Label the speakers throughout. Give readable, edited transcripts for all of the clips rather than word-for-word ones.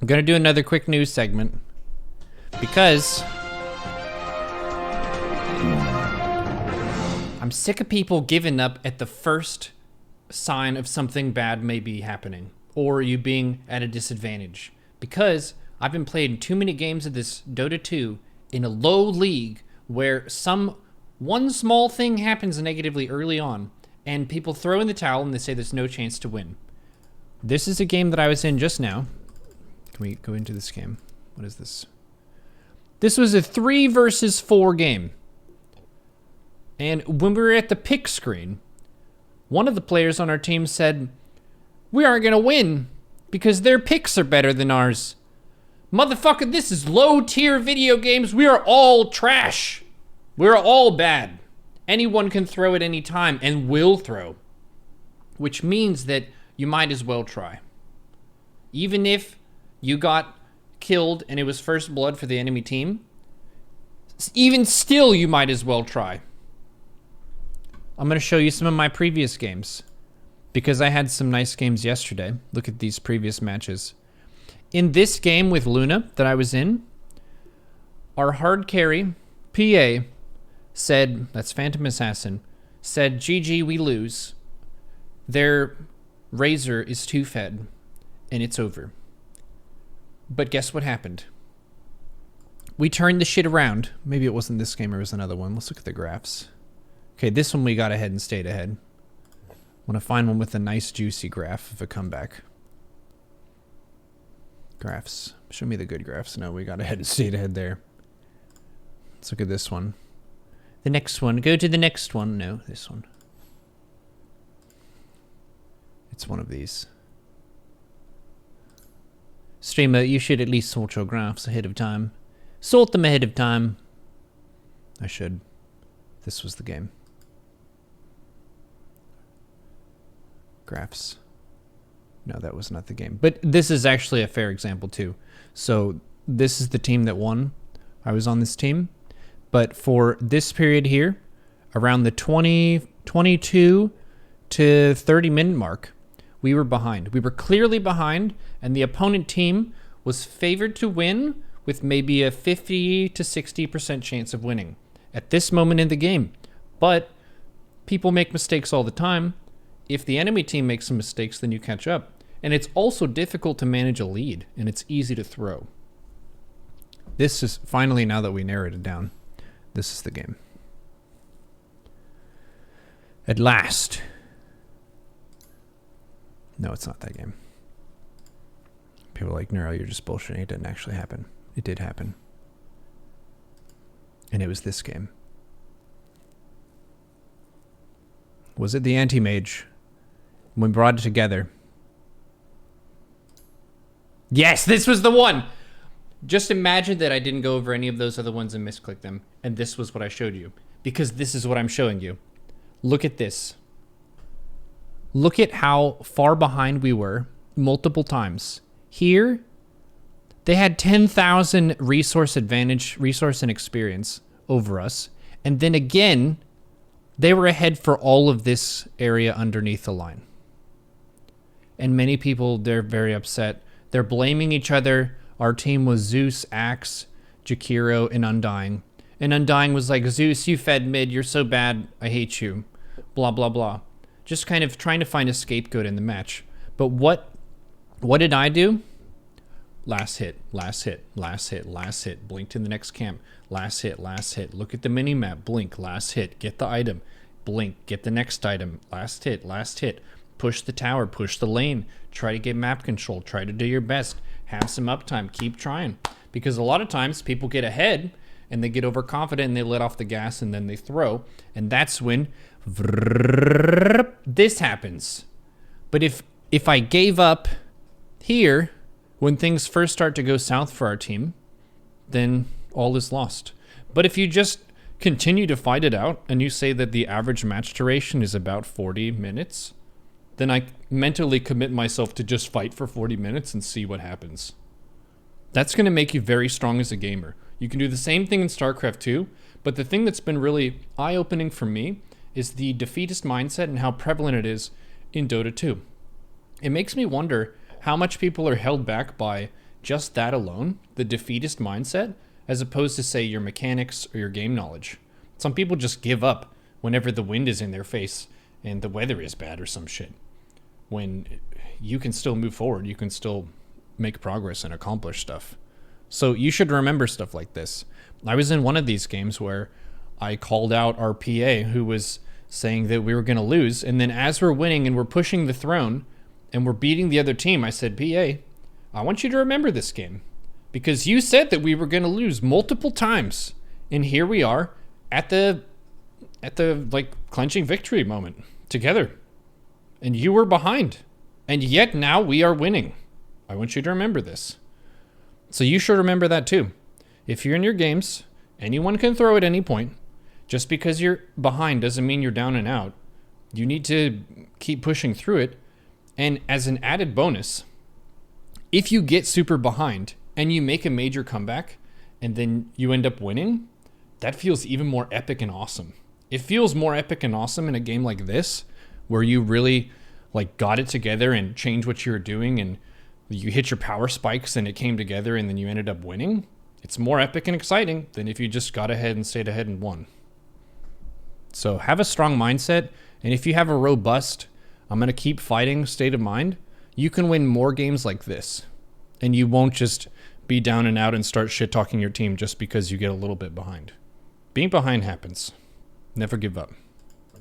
Speaker 1: I'm gonna do another quick news segment because I'm sick of people giving up at the first sign of something bad may be happening or you being at a disadvantage. Because I've been playing too many games of this Dota 2 in a low league where one small thing happens negatively early on and people throw in the towel and they say there's no chance to win. This is a game that I was in just now. Can we go into this game? What is this? This was a 3 versus 4 game. And when we were at the pick screen, one of the players on our team said, "We aren't gonna win because their picks are better than ours. Motherfucker, this is low tier video games. We are all trash. We're all bad. Anyone can throw at any time and will throw." Which means that you might as well try. Even if you got killed and it was first blood for the enemy team, even still you might as well try. I'm gonna show you some of my previous games because I had some nice games yesterday. Look at these previous matches. In this game with Luna that I was in, our hard carry, PA, said, that's Phantom Assassin, said, "GG, we lose. Their Razor is too fed and it's over." But guess what happened? We turned the shit around. Maybe it wasn't this game or it was another one. Let's look at the graphs. Okay, this one we got ahead and stayed ahead. I want to find one with a nice juicy graph of a comeback. Graphs. Show me the good graphs. No, we got ahead and stayed ahead there. Let's look at this one. The next one. Go to the next one. No, this one. It's one of these. Streamer, you should at least sort your graphs ahead of time. Sort them ahead of time. I should. This was the game. Graphs. No, that was not the game. But this is actually a fair example too. So this is the team that won. I was on this team. But for this period here, around the 22 to 30 minute mark, we were behind. We were clearly behind, and the opponent team was favored to win with maybe a 50 to 60% chance of winning at this moment in the game. But people make mistakes all the time. If the enemy team makes some mistakes, then you catch up. And it's also difficult to manage a lead, and it's easy to throw. This is finally, now that we narrowed it down, this is the game. At last. No, it's not that game. People are like, Neuro, you're just bullshitting. It didn't actually happen. It did happen. And it was this game. Was it the anti-mage? We brought it together. Yes, this was the one! Just imagine that I didn't go over any of those other ones and misclick them. And this was what I showed you. Because this is what I'm showing you. Look at this. Look at how far behind we were multiple times. Here, they had 10,000 resource advantage, resource and experience over us. And then again, they were ahead for all of this area underneath the line. And many people, they're very upset. They're blaming each other. Our team was Zeus, Axe, Jakiro, and Undying. And Undying was like, "Zeus, you fed mid. You're so bad. I hate you." Blah, blah, blah. Just kind of trying to find a scapegoat in the match. But what did I do? Last hit, last hit, last hit, last hit. Blink to the next camp. Last hit, last hit. Look at the mini-map. Blink, last hit. Get the item. Blink, get the next item. Last hit, last hit. Push the tower, push the lane. Try to get map control. Try to do your best. Have some uptime. Keep trying. Because a lot of times people get ahead and they get overconfident and they let off the gas and then they throw. And that's when this happens. But if I gave up here when things first start to go south for our team, then all is lost. But if you just continue to fight it out and you say that the average match duration is about 40 minutes, then I mentally commit myself to just fight for 40 minutes and see what happens. That's going to make you very strong as a gamer. You can do the same thing in StarCraft 2, but the thing that's been really eye-opening for me is the defeatist mindset and how prevalent it is in Dota 2. It makes me wonder how much people are held back by just that alone, the defeatist mindset, as opposed to, say, your mechanics or your game knowledge. Some people just give up whenever the wind is in their face and the weather is bad or some shit. When you can still move forward, you can still make progress and accomplish stuff. So you should remember stuff like this. I was in one of these games where I called out our PA who was saying that we were going to lose. And then as we're winning and we're pushing the throne and we're beating the other team, I said, PA, I want you to remember this game because you said that we were going to lose multiple times. And here we are at the like clenching victory moment together. And you were behind. And yet now we are winning. I want you to remember this. So you should remember that too. If you're in your games, anyone can throw at any point. Just because you're behind doesn't mean you're down and out. You need to keep pushing through it. And as an added bonus, if you get super behind and you make a major comeback and then you end up winning, that feels even more epic and awesome. It feels more epic and awesome in a game like this where you really like got it together and changed what you were doing and you hit your power spikes and it came together and then you ended up winning. It's more epic and exciting than if you just got ahead and stayed ahead and won. So have a strong mindset, and if you have a robust, I'm going to keep fighting state of mind, you can win more games like this. And you won't just be down and out and start shit-talking your team just because you get a little bit behind. Being behind happens. Never give up.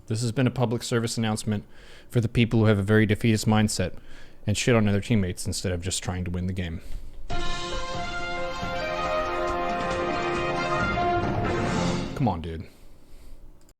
Speaker 1: This has been a public service announcement for the people who have a very defeatist mindset and shit on other teammates instead of just trying to win the game. Come on, dude.